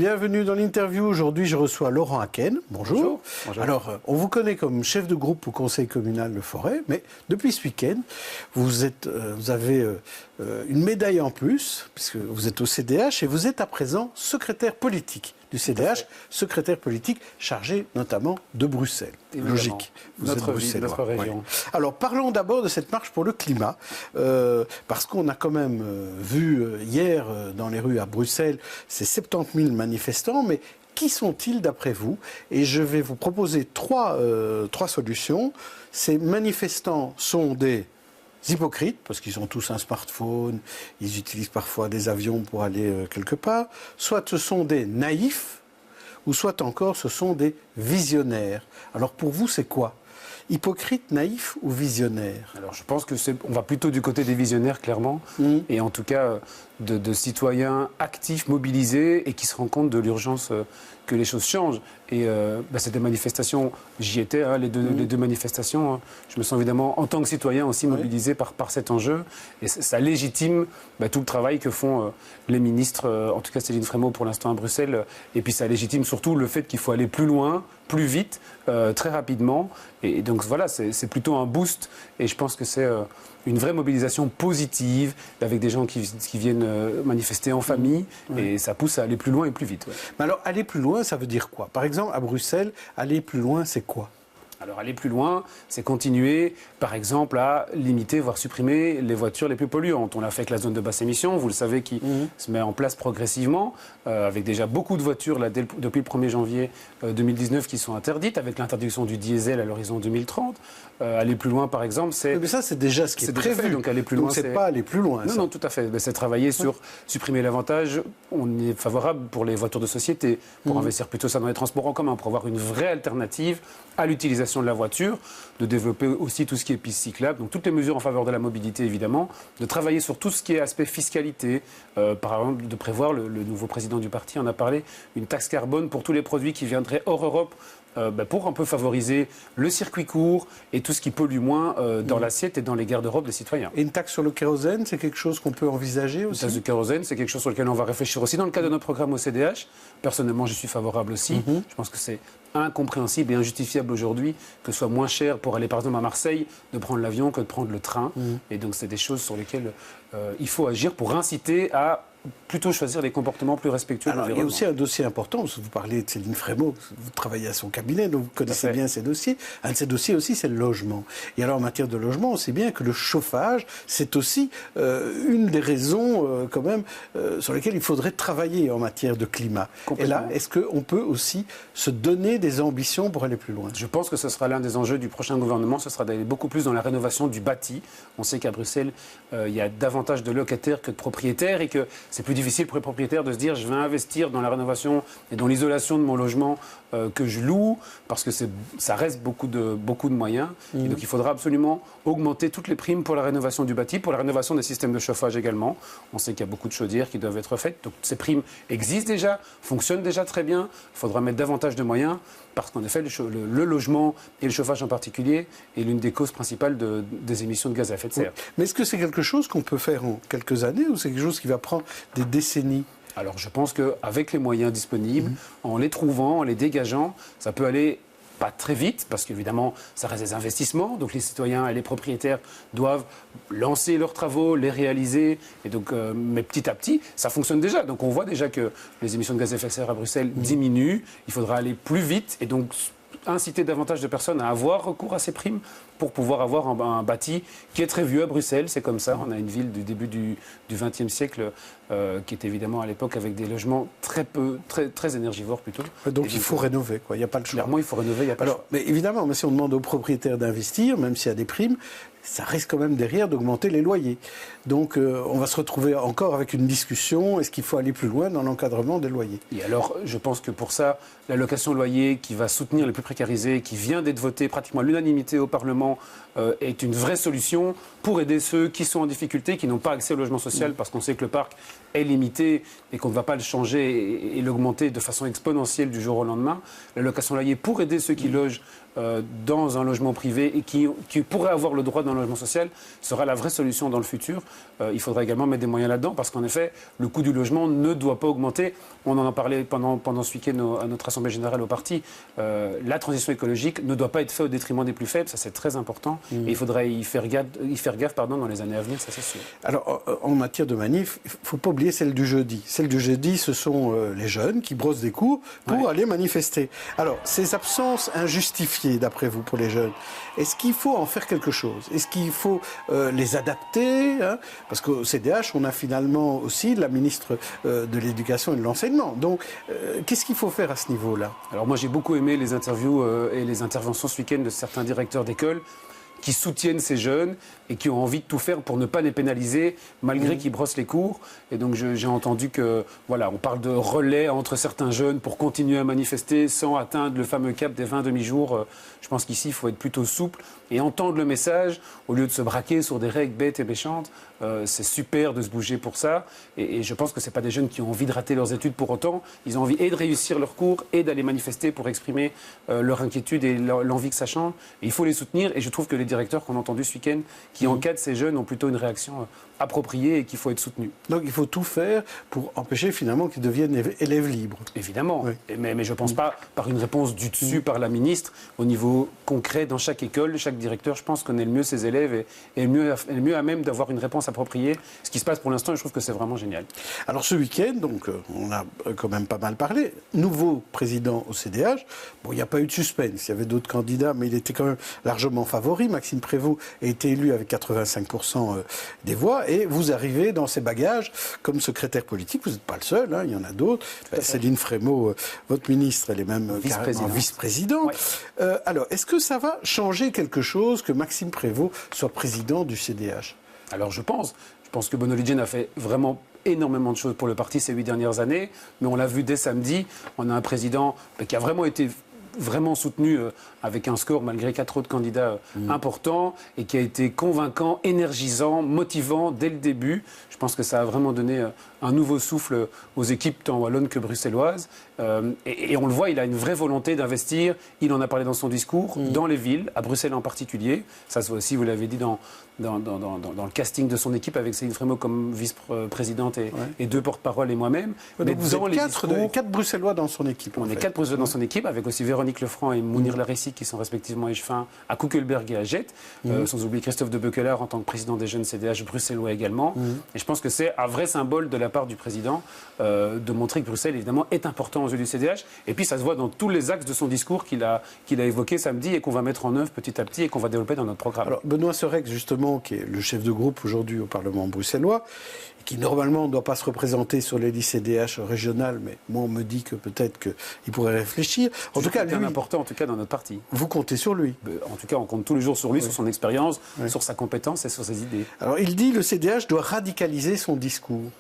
Bienvenue dans l'interview. Aujourd'hui, je reçois Laurent Haken. Bonjour. Bonjour. Alors, on vous connaît comme chef de groupe au Conseil communal de Forêt, mais depuis ce week-end, vous avez une médaille en plus, puisque vous êtes au CDH et vous êtes à présent secrétaire politique du CDH, secrétaire politique chargé notamment de Bruxelles. Évidemment. Logique. Vous êtes bruxellois. Notre région. Ouais. Alors, parlons d'abord de cette marche pour le climat, parce qu'on a quand même vu hier dans les rues à Bruxelles ces 70 000 manifestants, mais qui sont-ils d'après vous? Et je vais vous proposer trois solutions. Ces manifestants sont des hypocrites, parce qu'ils ont tous un smartphone, ils utilisent parfois des avions pour aller quelque part, soit ce sont des naïfs, ou soit encore ce sont des visionnaires. Alors pour vous, c'est quoi? Hypocrite, naïf ou visionnaire? Alors je pense que on va plutôt du côté des visionnaires, clairement, et en tout cas de citoyens actifs, mobilisés et qui se rendent compte de l'urgence que les choses changent. Et c'est des manifestations, j'y étais, les deux manifestations. Je me sens évidemment, en tant que citoyen, aussi mobilisé par cet enjeu. Et ça légitime tout le travail que font les ministres, en tout cas Céline Frémaux pour l'instant à Bruxelles. Et puis ça légitime surtout le fait qu'il faut aller plus loin, plus vite, très rapidement. Et donc voilà, c'est plutôt un boost. Et je pense que c'est une vraie mobilisation positive, avec des gens qui viennent manifester en famille. Et ça pousse à aller plus loin et plus vite. Ouais. Mais alors, aller plus loin, ça veut dire quoi? Par exemple, à Bruxelles, aller plus loin, c'est quoi? Alors aller plus loin, c'est continuer, par exemple, à limiter, voire supprimer les voitures les plus polluantes. On l'a fait avec la zone de basse émission, vous le savez, qui se met en place progressivement, avec déjà beaucoup de voitures là, depuis le 1er janvier 2019 qui sont interdites, avec l'interdiction du diesel à l'horizon 2030. Aller plus loin, par exemple, c'est... Mais ça, c'est déjà ce qui est prévu. Fait, donc aller plus loin, c'est pas aller plus loin. Non, non, tout à fait. C'est travailler sur supprimer l'avantage. On est favorable pour les voitures de société, pour investir plutôt ça dans les transports en commun, pour avoir une vraie alternative à l'utilisation de la voiture, de développer aussi tout ce qui est piste cyclable, donc toutes les mesures en faveur de la mobilité évidemment, de travailler sur tout ce qui est aspect fiscalité, par exemple de prévoir, le nouveau président du parti en a parlé, une taxe carbone pour tous les produits qui viendraient hors Europe, pour un peu favoriser le circuit court et tout ce qui pollue moins dans l'assiette et dans les garde-robes des citoyens. Et une taxe sur le kérosène, c'est quelque chose qu'on peut envisager aussi? Une taxe de kérosène, c'est quelque chose sur lequel on va réfléchir aussi dans le cadre de notre programme au CDH. Personnellement, je suis favorable aussi. Je pense que c'est incompréhensible et injustifiable aujourd'hui que ce soit moins cher pour aller par exemple à Marseille de prendre l'avion que de prendre le train. Et donc c'est des choses sur lesquelles il faut agir pour inciter à plutôt choisir des comportements plus respectueux de l'environnement. Il y a aussi un dossier important, parce que vous parlez de Céline Frémaux, vous travaillez à son cabinet, donc vous connaissez bien ces dossiers. Un de ces dossiers aussi, c'est le logement. Et alors en matière de logement, on sait bien que le chauffage, c'est aussi une des raisons quand même sur lesquelles il faudrait travailler en matière de climat. Et là, est-ce qu'on peut aussi se donner des ambitions pour aller plus loin? Je pense que ce sera l'un des enjeux du prochain gouvernement, ce sera d'aller beaucoup plus dans la rénovation du bâti. On sait qu'à Bruxelles, il y a davantage de locataires que de propriétaires et que c'est plus difficile pour les propriétaires de se dire je vais investir dans la rénovation et dans l'isolation de mon logement que je loue, parce que ça reste beaucoup de moyens. Et donc il faudra absolument augmenter toutes les primes pour la rénovation du bâti, pour la rénovation des systèmes de chauffage également. On sait qu'il y a beaucoup de chaudières qui doivent être faites. Donc ces primes existent déjà, fonctionnent déjà très bien. Il faudra mettre davantage de moyens, parce qu'en effet, le logement et le chauffage en particulier est l'une des causes principales des émissions de gaz à effet de serre. Mais est-ce que c'est quelque chose qu'on peut faire en quelques années, ou c'est quelque chose qui va prendre des décennies? Alors je pense qu'avec les moyens disponibles, en les trouvant, en les dégageant, ça peut aller pas très vite, parce qu'évidemment, ça reste des investissements. Donc les citoyens et les propriétaires doivent lancer leurs travaux, les réaliser. Et donc, mais petit à petit, ça fonctionne déjà. Donc on voit déjà que les émissions de gaz à effet de serre à Bruxelles diminuent. Il faudra aller plus vite et donc inciter davantage de personnes à avoir recours à ces primes pour pouvoir avoir un bâti qui est très vieux à Bruxelles. C'est comme ça. On a une ville du début du XXe siècle qui est évidemment à l'époque avec des logements très énergivores plutôt. Donc il faut rénover, quoi. Il n'y a pas le choix. Clairement, il faut rénover, il n'y a pas le choix. Mais évidemment, mais si on demande aux propriétaires d'investir, même s'il y a des primes, ça risque quand même derrière d'augmenter les loyers. Donc on va se retrouver encore avec une discussion, est-ce qu'il faut aller plus loin dans l'encadrement des loyers? Et alors, je pense que pour ça, l'allocation loyer qui va soutenir les plus précarisés, qui vient d'être votée pratiquement à l'unanimité au Parlement, est une vraie solution pour aider ceux qui sont en difficulté, qui n'ont pas accès au logement social, parce qu'on sait que le parc est limité et qu'on ne va pas le changer et l'augmenter de façon exponentielle du jour au lendemain. L'allocation loyer pour aider ceux qui logent dans un logement privé et qui pourraient avoir le droit d'un logement social sera la vraie solution dans le futur. Il faudra également mettre des moyens là-dedans parce qu'en effet, le coût du logement ne doit pas augmenter. On en a parlé pendant ce week-end à notre Assemblée générale au parti. La transition écologique ne doit pas être faite au détriment des plus faibles, ça c'est très important. Et il faudrait y faire gaffe dans les années à venir, ça c'est sûr. Alors, en matière de manif, il ne faut pas oublier celle du jeudi. Celle du jeudi, ce sont les jeunes qui brossent des cours pour aller manifester. Alors, ces absences injustifiées, d'après vous, pour les jeunes, est-ce qu'il faut en faire quelque chose? Est-ce qu'il faut les adapter, hein? Parce qu'au CDH, on a finalement aussi la ministre de l'Éducation et de l'Enseignement. Donc, qu'est-ce qu'il faut faire à ce niveau-là? Alors moi, j'ai beaucoup aimé les interviews et les interventions ce week-end de certains directeurs d'école qui soutiennent ces jeunes et qui ont envie de tout faire pour ne pas les pénaliser malgré qu'ils brossent les cours. Et donc j'ai entendu que voilà, on parle de relais entre certains jeunes pour continuer à manifester sans atteindre le fameux cap des 20 demi-jours. Je pense qu'ici, il faut être plutôt souple et entendre le message au lieu de se braquer sur des règles bêtes et méchantes. C'est super de se bouger pour ça. Et je pense que ce n'est pas des jeunes qui ont envie de rater leurs études pour autant. Ils ont envie et de réussir leurs cours et d'aller manifester pour exprimer leur inquiétude et l'envie que ça change. Et il faut les soutenir. Et je trouve que les directeurs qu'on a entendus ce week-end qui encadrent ces jeunes ont plutôt une réaction appropriée et qu'il faut être soutenu. Donc il faut tout faire pour empêcher finalement qu'ils deviennent élèves libres. Évidemment, oui. Mais je ne pense pas par une réponse du dessus par la ministre. Au niveau concret, dans chaque école, chaque directeur, je pense connaît le mieux ses élèves et est le mieux à même d'avoir une réponse appropriée. Ce qui se passe pour l'instant, je trouve que c'est vraiment génial. Alors ce week-end, donc, on a quand même pas mal parlé, nouveau président au CDH. Bon, il n'y a pas eu de suspense, il y avait d'autres candidats, mais il était quand même largement favori. Maxime Prévost a été élu avec 85% des voix. Et vous arrivez dans ces bagages comme secrétaire politique. Vous n'êtes pas le seul, hein, il y en a d'autres. Céline Frémaux, votre ministre, elle est même vice-présidente. Ouais. Alors, est-ce que ça va changer quelque chose que Maxime Prévost soit président du CDH? Alors, je pense que Benoît Lidjen a fait vraiment énormément de choses pour le parti ces 8 dernières années. Mais on l'a vu dès samedi, on a un président qui a vraiment été soutenu avec un score malgré 4 autres candidats importants et qui a été convaincant, énergisant, motivant dès le début. Je pense que ça a vraiment donné un nouveau souffle aux équipes tant wallonnes que bruxelloises. Et on le voit, il a une vraie volonté d'investir. Il en a parlé dans son discours, dans les villes, à Bruxelles en particulier. Ça se voit aussi, vous l'avez dit, dans le casting de son équipe avec Céline Frémaux comme vice-présidente et 2 porte-parole et moi-même. Donc vous êtes 4 Bruxellois dans son équipe. On est 4 Bruxellois dans son équipe, avec aussi Véronique Lefranc et Mounir Laressi qui sont respectivement échevins à Kuckelberg et à Jette. Sans oublier Christophe de Beukeler en tant que président des jeunes CDH bruxellois également. Et je pense que c'est un vrai symbole de la part du président de montrer que Bruxelles, évidemment, est important aux yeux du CDH. Et puis, ça se voit dans tous les axes de son discours qu'il a évoqué samedi et qu'on va mettre en œuvre petit à petit et qu'on va développer dans notre programme. Alors, Benoît Serex, justement, qui est le chef de groupe aujourd'hui au Parlement bruxellois, qui normalement ne doit pas se représenter sur les listes CDH régionales, mais moi, on me dit que peut-être qu'il pourrait réfléchir. En tout cas, lui, important, en tout cas, dans notre parti. Vous comptez sur lui? En tout cas, on compte tous les jours sur lui, sur son expérience, sur sa compétence et sur ses idées. Alors, il dit que le CDH doit radicaliser son discours.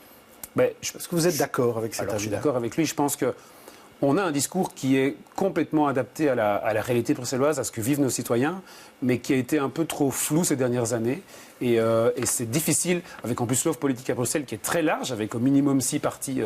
Est-ce que vous êtes d'accord avec cet avis-là? Je suis d'accord avec lui. Je pense qu'on a un discours qui est complètement adapté à la réalité bruxelloise, à ce que vivent nos citoyens, mais qui a été un peu trop flou ces dernières années. Et c'est difficile, avec en plus l'offre politique à Bruxelles qui est très large, avec au minimum 6 partis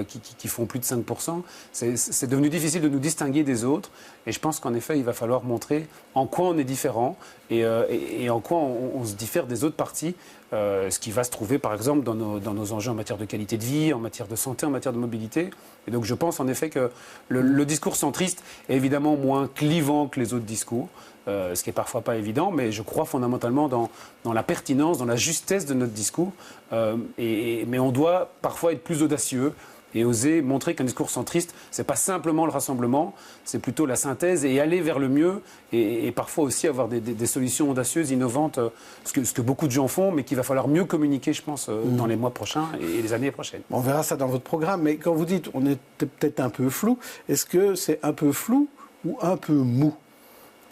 qui font plus de 5%. C'est devenu difficile de nous distinguer des autres. Et je pense qu'en effet, il va falloir montrer en quoi on est différent et en quoi on se diffère des autres partis. Ce qui va se trouver, par exemple, dans nos enjeux en matière de qualité de vie, en matière de santé, en matière de mobilité. Et donc je pense en effet que le discours centriste est évidemment moins clivant que les autres discours. Ce qui n'est parfois pas évident, mais je crois fondamentalement dans la pertinence, dans la justesse de notre discours. Mais on doit parfois être plus audacieux et oser montrer qu'un discours centriste, ce n'est pas simplement le rassemblement, c'est plutôt la synthèse et aller vers le mieux et parfois aussi avoir des solutions audacieuses, innovantes, ce que beaucoup de gens font, mais qu'il va falloir mieux communiquer, je pense, dans les mois prochains et les années prochaines. On verra ça dans votre programme, mais quand vous dites on est peut-être un peu flou, est-ce que c'est un peu flou ou un peu mou?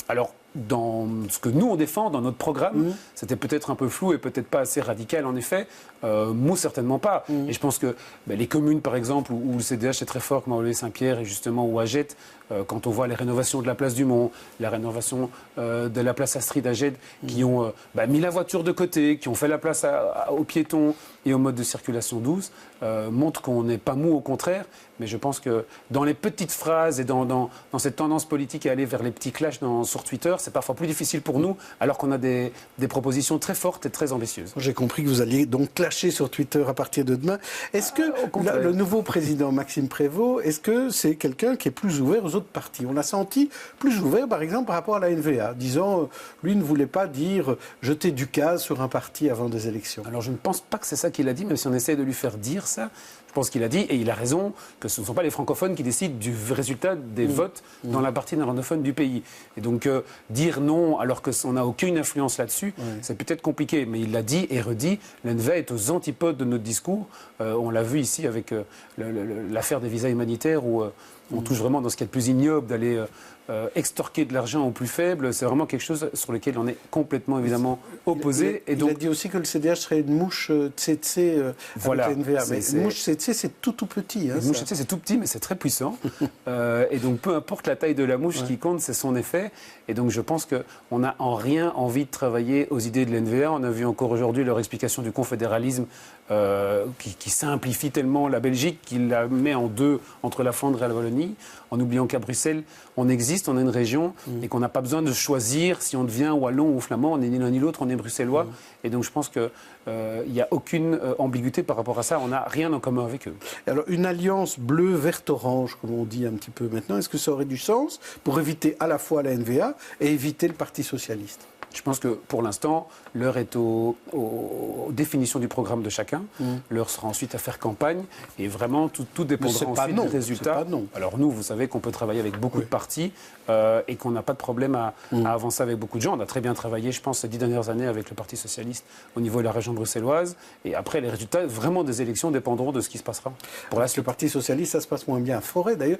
Alors, dans ce que nous on défend, dans notre programme, c'était peut-être un peu flou et peut-être pas assez radical en effet. Mou, certainement pas. Et je pense que les communes, par exemple, où le CDH est très fort, comme à Saint-Pierre et justement où à Jette, quand on voit les rénovations de la place du Mont, la rénovation de la place Astrid Aged, qui ont mis la voiture de côté, qui ont fait la place aux piétons et aux modes de circulation douce, montrent qu'on n'est pas mou, au contraire. Mais je pense que dans les petites phrases et dans cette tendance politique à aller vers les petits clashs sur Twitter, c'est parfois plus difficile pour nous, alors qu'on a des propositions très fortes et très ambitieuses. J'ai compris que vous alliez donc clasher sur Twitter à partir de demain. Est-ce que le nouveau président Maxime Prévost, est-ce que c'est quelqu'un qui est plus ouvert aux autres partis? On l'a senti plus ouvert, par exemple, par rapport à la NVA, disant lui ne voulait pas dire jeter du gaz sur un parti avant des élections. Alors je ne pense pas que c'est ça qu'il a dit, même si on essaie de lui faire dire ça. Je pense qu'il a dit, et il a raison, que ce ne sont pas les francophones qui décident du résultat des votes dans la partie néerlandophone du pays. Et donc dire non alors qu'on n'a aucune influence là-dessus, c'est peut-être compliqué. Mais il l'a dit et redit, l'NVA est aux antipodes de notre discours. On l'a vu ici avec l'affaire des visas humanitaires où on touche vraiment dans ce qui est le plus ignoble d'aller extorquer de l'argent aux plus faibles. C'est vraiment quelque chose sur lequel on est complètement évidemment opposé. Il a dit aussi que le CDH serait une mouche tsetse voilà, avec la NVA. Mais une mouche tsetse, c'est tout petit. Une mouche tsetse, c'est tout petit, mais c'est très puissant. Et donc, peu importe la taille de la mouche, ce qui compte, c'est son effet. Et donc, je pense qu'on n'a en rien envie de travailler aux idées de l'NVA. On a vu encore aujourd'hui leur explication du confédéralisme qui simplifie tellement la Belgique qu'il la met en deux entre la Flandre et la Wallonie, en oubliant qu'à Bruxelles, on existe, on est une région, et qu'on n'a pas besoin de choisir si on devient wallon ou flamand, on n'est ni l'un ni l'autre, on est bruxellois. Et donc je pense qu'il n'y a aucune ambiguïté par rapport à ça, on n'a rien en commun avec eux. Alors une alliance bleu-vert-orange, comme on dit un petit peu maintenant, est-ce que ça aurait du sens pour éviter à la fois la NVA et éviter le Parti socialiste ? Je pense que pour l'instant, l'heure est aux définitions du programme de chacun. L'heure sera ensuite à faire campagne. Et vraiment, tout dépendra ensuite des résultats. Alors nous, vous savez qu'on peut travailler avec beaucoup de partis et qu'on n'a pas de problème à avancer avec beaucoup de gens. On a très bien travaillé, je pense, ces 10 dernières années avec le Parti socialiste au niveau de la région bruxelloise. Et après, les résultats vraiment des élections dépendront de ce qui se passera. Pour le Parti socialiste, ça se passe moins bien à Forêt, d'ailleurs.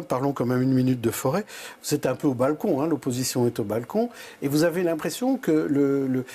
Parlons quand même une minute de Forêt. C'est un peu au balcon, l'opposition est au balcon. Et vous avez l'impression que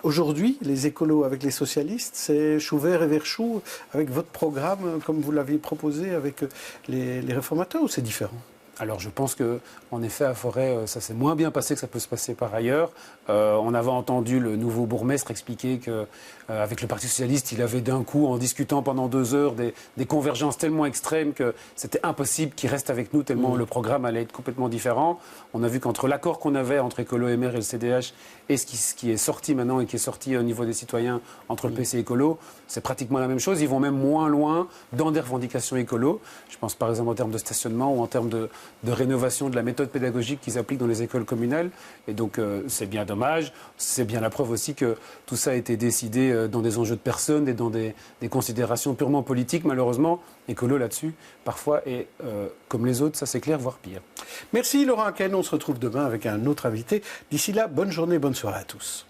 aujourd'hui, les écolos avec les socialistes, c'est chou vert et vert chou avec votre programme, comme vous l'aviez proposé avec les réformateurs, ou c'est différent ? Alors je pense qu'en effet, à Forêt, ça s'est moins bien passé que ça peut se passer par ailleurs. On avait entendu le nouveau bourgmestre expliquer qu'avec le Parti socialiste, il avait d'un coup, en discutant pendant 2 heures, des convergences tellement extrêmes que c'était impossible qu'il reste avec nous, tellement le programme allait être complètement différent. On a vu qu'entre l'accord qu'on avait entre Écolo MR et le CDH et ce qui est sorti maintenant et qui est sorti au niveau des citoyens entre le PC et Écolo, c'est pratiquement la même chose. Ils vont même moins loin dans des revendications écolo. Je pense par exemple en termes de stationnement ou en termes de rénovation de la méthode pédagogique qu'ils appliquent dans les écoles communales. Et donc, c'est bien dommage. C'est bien la preuve aussi que tout ça a été décidé dans des enjeux de personnes et dans des considérations purement politiques. Malheureusement, Écolo là-dessus, parfois, est comme les autres, ça c'est clair, voire pire. Merci Laurent Ken. On se retrouve demain avec un autre invité. D'ici là, bonne journée, bonne soirée à tous.